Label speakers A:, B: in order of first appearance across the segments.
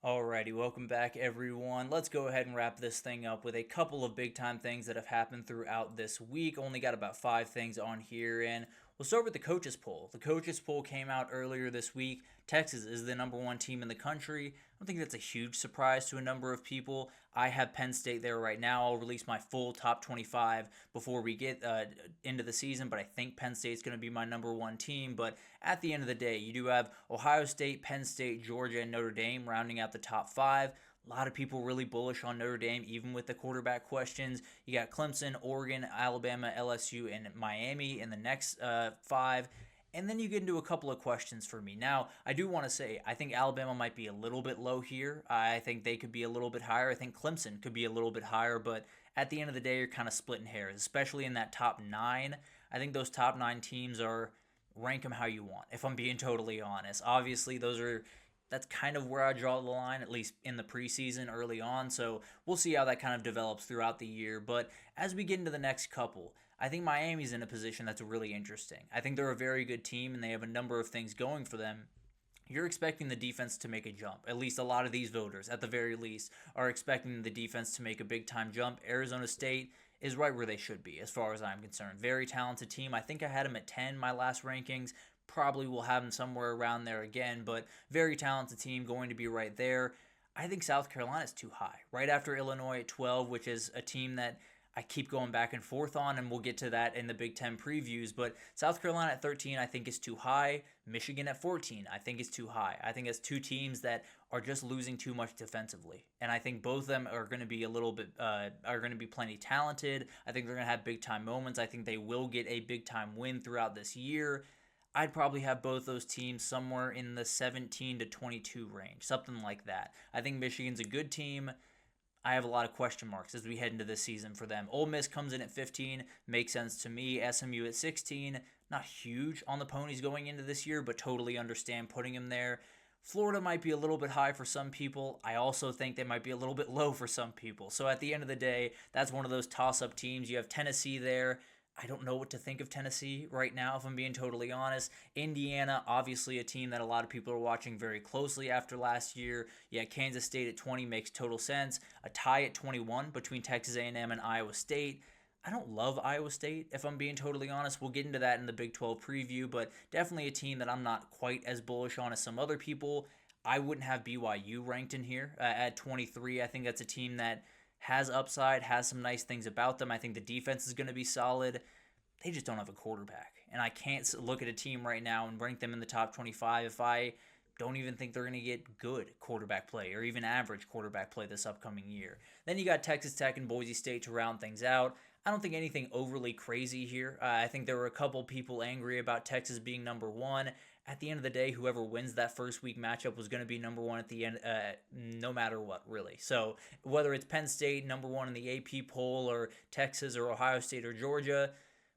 A: Alrighty, welcome back everyone. Let's go ahead and wrap this thing up with a couple of big time things that have happened throughout this week. Only got about 5 things on here, and we'll start with the coaches poll. The coaches poll came out earlier this week. Texas is the number one team in the country. I don't think that's a huge surprise to a number of people. I have Penn State there right now. I'll release my full top 25 before we get into the season, but I think Penn State's going to be my number one team. But at the end of the day, you do have Ohio State, Penn State, Georgia, and Notre Dame rounding out the top five. A lot of people really bullish on Notre Dame, even with the quarterback questions. You got Clemson, Oregon, Alabama, LSU, and Miami in the next five. And then you get into a couple of questions for me. Now, I do want to say, I think Alabama might be a little bit low here. I think they could be a little bit higher. I think Clemson could be a little bit higher. But at the end of the day, you're kind of splitting hairs, especially in that top nine. I think those top nine teams are rank them how you want, if I'm being totally honest. Obviously, that's kind of where I draw the line, at least in the preseason early on. So we'll see how that kind of develops throughout the year. But as we get into the next couple, I think Miami's in a position that's really interesting. I think they're a very good team and they have a number of things going for them. You're expecting the defense to make a jump. At least a lot of these voters, at the very least, are expecting the defense to make a big time jump. Arizona State is right where they should be, as far as I'm concerned. Very talented team. I think I had them at 10 my last rankings. Probably will have them somewhere around there again, but very talented team, going to be right there. I think South Carolina is too high. Right after Illinois at 12, which is a team that I keep going back and forth on, and we'll get to that in the Big Ten previews. But South Carolina at 13, I think is too high. Michigan at 14, I think is too high. I think it's two teams that are just losing too much defensively, and I think both of them are going to be are going to be plenty talented. I think they're going to have big time moments. I think they will get a big time win throughout this year. I'd probably have both those teams somewhere in the 17 to 22 range, something like that. I think Michigan's a good team. I have a lot of question marks as we head into this season for them. Ole Miss comes in at 15, makes sense to me. SMU at 16, not huge on the ponies going into this year, but totally understand putting them there. Florida might be a little bit high for some people. I also think they might be a little bit low for some people. So at the end of the day, that's one of those toss-up teams. You have Tennessee there. I don't know what to think of Tennessee right now, if I'm being totally honest. Indiana, obviously a team that a lot of people are watching very closely after last year. Yeah, Kansas State at 20 makes total sense. A tie at 21 between Texas A&M and Iowa State. I don't love Iowa State, if I'm being totally honest. We'll get into that in the Big 12 preview, but definitely a team that I'm not quite as bullish on as some other people. I wouldn't have BYU ranked in here at 23. I think that's a team that has upside, has some nice things about them. I think the defense is going to be solid. They just don't have a quarterback. And I can't look at a team right now and rank them in the top 25 if I don't even think they're going to get good quarterback play or even average quarterback play this upcoming year. Then you got Texas Tech and Boise State to round things out. I don't think anything overly crazy here. I think there were a couple people angry about Texas being number one. At the end of the day, whoever wins that first week matchup was going to be number one at the end, no matter what, really. So whether it's Penn State, number one in the AP poll, or Texas or Ohio State or Georgia,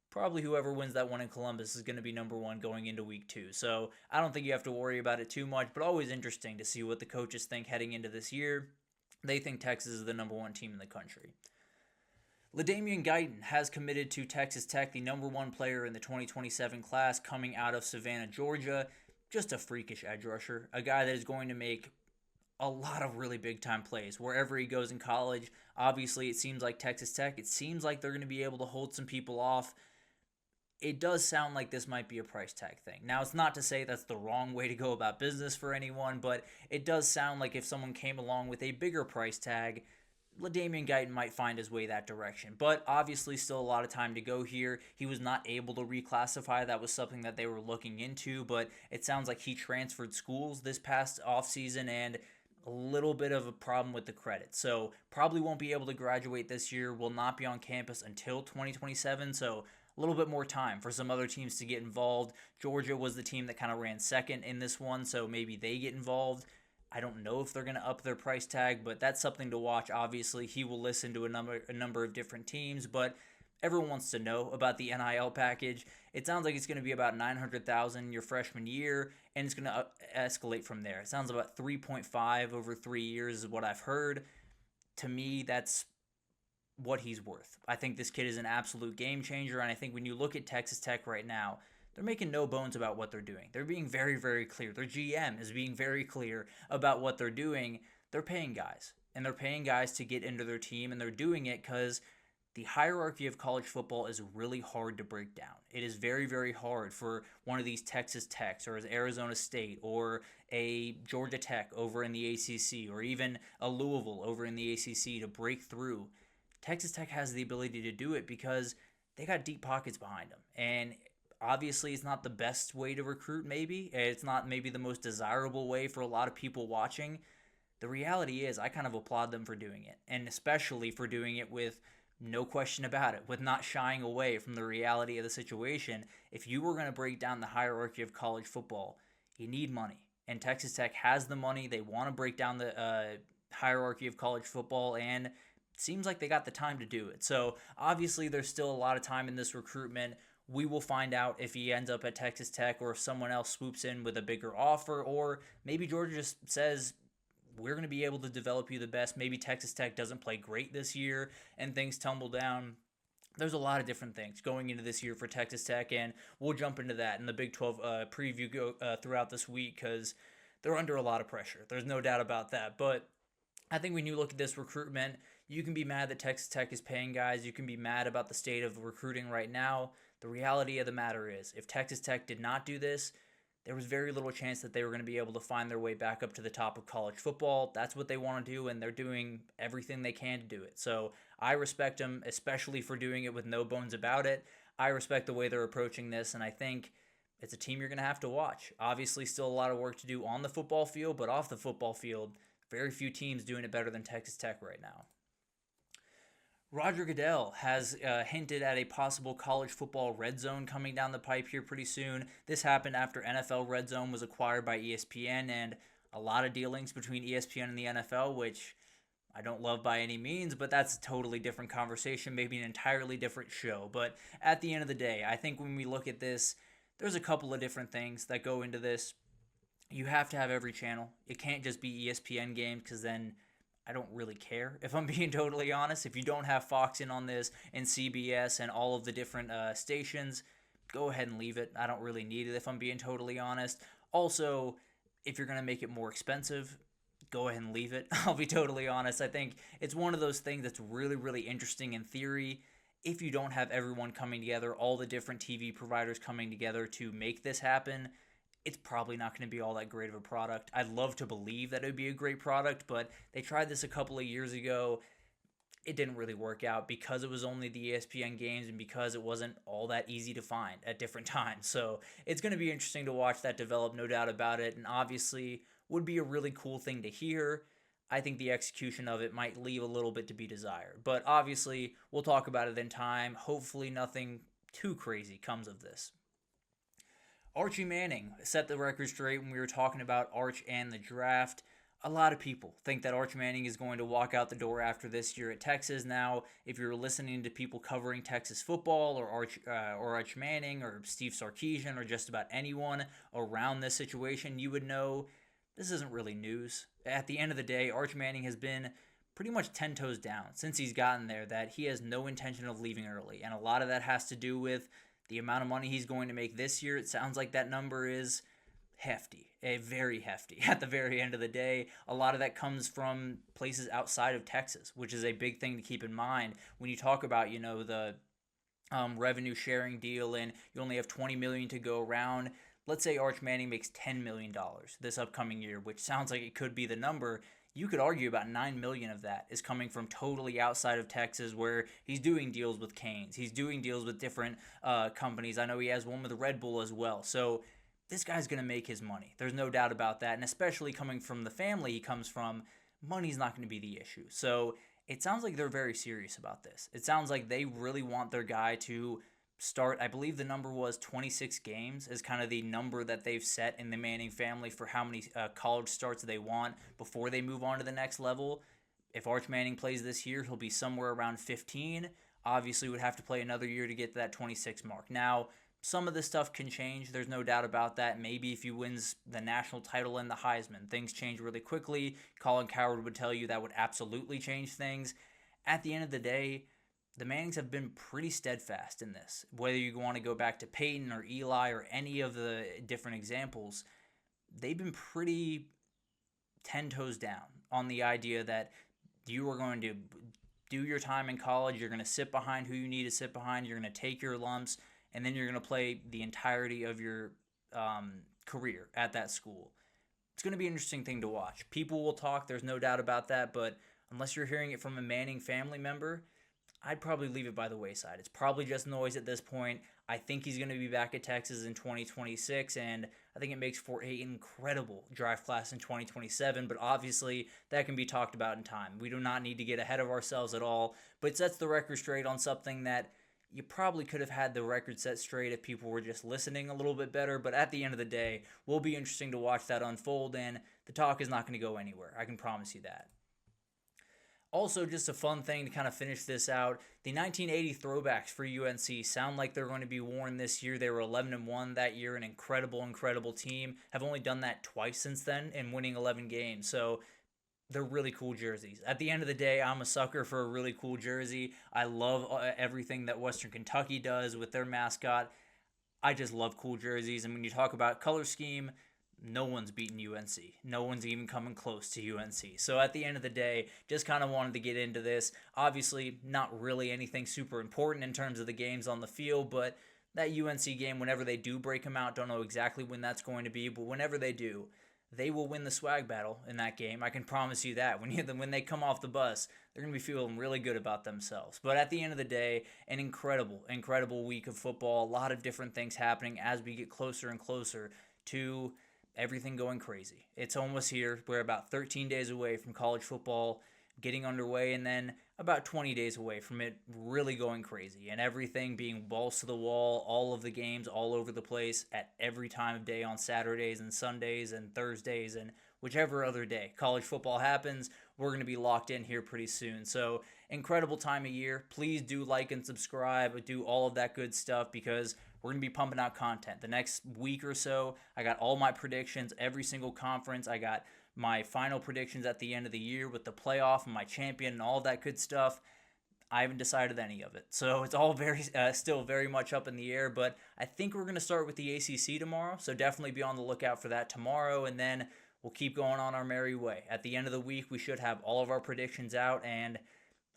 A: probably whoever wins that one in Columbus is going to be number one going into week two. So I don't think you have to worry about it too much, but always interesting to see what the coaches think heading into this year. They think Texas is the number one team in the country. LaDainian Guyton has committed to Texas Tech, the number one player in the 2027 class coming out of Savannah, Georgia. Just a freakish edge rusher, a guy that is going to make a lot of really big time plays wherever he goes in college. Obviously, it seems like Texas Tech, it seems like they're going to be able to hold some people off. It does sound like this might be a price tag thing. Now, it's not to say that's the wrong way to go about business for anyone, but it does sound like if someone came along with a bigger price tag, LaDainian Guyton might find his way that direction. But obviously still a lot of time to go here. He was not able to reclassify. That was something that they were looking into, but it sounds like he transferred schools this past offseason and a little bit of a problem with the credit. So probably won't be able to graduate this year, will not be on campus until 2027, so a little bit more time for some other teams to get involved. Georgia was the team that kind of ran second in this one, so maybe they get involved. I don't know if they're going to up their price tag, but that's something to watch. Obviously, he will listen to a number of different teams, but everyone wants to know about the NIL package. It sounds like it's going to be about $900,000 your freshman year, and it's going to escalate from there. It sounds about 3.5 over 3 years is what I've heard. To me, that's what he's worth. I think this kid is an absolute game changer, and I think when you look at Texas Tech right now, they're making no bones about what they're doing. They're being very, very clear. Their GM is being very clear about what they're doing. they're paying guys. And they're paying guys to get into their team, and they're doing it because the hierarchy of college football is really hard to break down. It is very, very hard for one of these Texas Techs or Arizona State or a Georgia Tech over in the ACC or even a Louisville over in the ACC to break through. Texas Tech has the ability to do it because they got deep pockets behind them. And obviously, it's not the best way to recruit, maybe. It's not maybe the most desirable way for a lot of people watching. The reality is, I kind of applaud them for doing it, and especially for doing it with no question about it, with not shying away from the reality of the situation. If you were going to break down the hierarchy of college football, you need money. And Texas Tech has the money. They want to break down the hierarchy of college football, and it seems like they got the time to do it. So obviously there's still a lot of time in this recruitment. We will find out if he ends up at Texas Tech or if someone else swoops in with a bigger offer, or maybe Georgia just says, we're going to be able to develop you the best. Maybe Texas Tech doesn't play great this year and things tumble down. There's a lot of different things going into this year for Texas Tech, and we'll jump into that in the Big 12 preview throughout this week because they're under a lot of pressure. There's no doubt about that. But I think when you look at this recruitment, you can be mad that Texas Tech is paying guys. You can be mad about the state of recruiting right now. The reality of the matter is, if Texas Tech did not do this, there was very little chance that they were going to be able to find their way back up to the top of college football. That's what they want to do, and they're doing everything they can to do it. So I respect them, especially for doing it with no bones about it. I respect the way they're approaching this, and I think it's a team you're going to have to watch. Obviously, still a lot of work to do on the football field, but off the football field, very few teams doing it better than Texas Tech right now. Roger Goodell has hinted at a possible college football red zone coming down the pipe here pretty soon. This happened after NFL Red Zone was acquired by ESPN, and a lot of dealings between ESPN and the NFL, which I don't love by any means, but that's a totally different conversation, maybe an entirely different show. But at the end of the day, I think when we look at this, there's a couple of different things that go into this. You have to have every channel. It can't just be ESPN games because then I don't really care, if I'm being totally honest. If you don't have Fox in on this and CBS and all of the different stations, go ahead and leave it. I don't really need it, if I'm being totally honest. Also, if you're going to make it more expensive, go ahead and leave it. I'll be totally honest. I think it's one of those things that's really, really interesting in theory. If you don't have everyone coming together, all the different TV providers coming together to make this happen, it's probably not going to be all that great of a product. I'd love to believe that it would be a great product, but they tried this a couple of years ago. It didn't really work out because it was only the ESPN games and because it wasn't all that easy to find at different times. So it's going to be interesting to watch that develop, no doubt about it, and obviously would be a really cool thing to hear. I think the execution of it might leave a little bit to be desired. But obviously, we'll talk about it in time. Hopefully nothing too crazy comes of this. Archie Manning set the record straight when we were talking about Arch and the draft. A lot of people think that Archie Manning is going to walk out the door after this year at Texas. Now, if you're listening to people covering Texas football or Arch Manning or Steve Sarkisian or just about anyone around this situation, you would know this isn't really news. At the end of the day, Arch Manning has been pretty much 10 toes down since he's gotten there, that he has no intention of leaving early. And a lot of that has to do with the amount of money he's going to make this year. It sounds like that number is hefty, very hefty at the very end of the day. A lot of that comes from places outside of Texas, which is a big thing to keep in mind when you talk about, the revenue sharing deal and you only have $20 million to go around. Let's say Arch Manning makes $10 million this upcoming year, which sounds like it could be the number. You could argue about $9 million of that is coming from totally outside of Texas, where he's doing deals with Canes. He's doing deals with different companies. I know he has one with Red Bull as well. So this guy's going to make his money. There's no doubt about that. And especially coming from the family he comes from, money's not going to be the issue. So it sounds like they're very serious about this. It sounds like they really want their guy to start. I believe the number was 26 games is kind of the number that they've set in the Manning family for how many college starts they want before they move on to the next level. If Arch Manning plays this year, he'll be somewhere around 15. Obviously, would have to play another year to get to that 26 mark. Now, some of this stuff can change. There's no doubt about that. Maybe if he wins the national title and the Heisman, things change really quickly. Colin Cowherd would tell you that would absolutely change things. At the end of the day, the Mannings have been pretty steadfast in this. Whether you want to go back to Peyton or Eli or any of the different examples, they've been pretty 10 toes down on the idea that you are going to do your time in college. You're going to sit behind who you need to sit behind. You're going to take your lumps, and then you're going to play the entirety of your career at that school. It's going to be an interesting thing to watch. People will talk, there's no doubt about that, but unless you're hearing it from a Manning family member, I'd probably leave it by the wayside. It's probably just noise at this point. I think he's going to be back at Texas in 2026, and I think it makes for an incredible draft class in 2027, but obviously that can be talked about in time. We do not need to get ahead of ourselves at all, but it sets the record straight on something that you probably could have had the record set straight if people were just listening a little bit better, but at the end of the day, will be interesting to watch that unfold, and the talk is not going to go anywhere. I can promise you that. Also, just a fun thing to kind of finish this out, the 1980 throwbacks for UNC sound like they're going to be worn this year. They were 11-1 that year, an incredible team. Have only done that twice since then and winning 11 games. So they're really cool jerseys. At the end of the day, I'm a sucker for a really cool jersey. I love everything that Western Kentucky does with their mascot. I just love cool jerseys. And when you talk about color scheme, no one's beaten UNC. No one's even coming close to UNC. So at the end of the day, just kind of wanted to get into this. Obviously, not really anything super important in terms of the games on the field, but that UNC game, whenever they do break them out, don't know exactly when that's going to be, but whenever they do, they will win the swag battle in that game. I can promise you that. When they come off the bus, they're going to be feeling really good about themselves. But at the end of the day, an incredible week of football. A lot of different things happening as we get closer and closer to everything going crazy. It's almost here. We're about 13 days away from college football getting underway, and then about 20 days away from it really going crazy and everything being balls to the wall, all of the games all over the place at every time of day on Saturdays and Sundays and Thursdays and whichever other day college football happens. We're going to be locked in here pretty soon. So incredible time of year. Please do like and subscribe, do all of that good stuff, because we're going to be pumping out content. The next week or so, I got all my predictions, every single conference. I got my final predictions at the end of the year with the playoff and my champion and all that good stuff. I haven't decided any of it. So it's all still very much up in the air, but I think we're going to start with the ACC tomorrow. So definitely be on the lookout for that tomorrow, and then we'll keep going on our merry way. At the end of the week, we should have all of our predictions out, and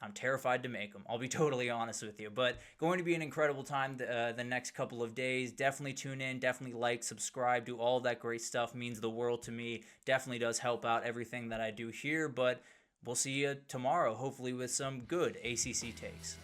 A: I'm terrified to make them. I'll be totally honest with you. But going to be an incredible time the next couple of days. Definitely tune in. Definitely like, subscribe, do all of that great stuff. Means the world to me. Definitely does help out everything that I do here. But we'll see you tomorrow, hopefully with some good ACC takes.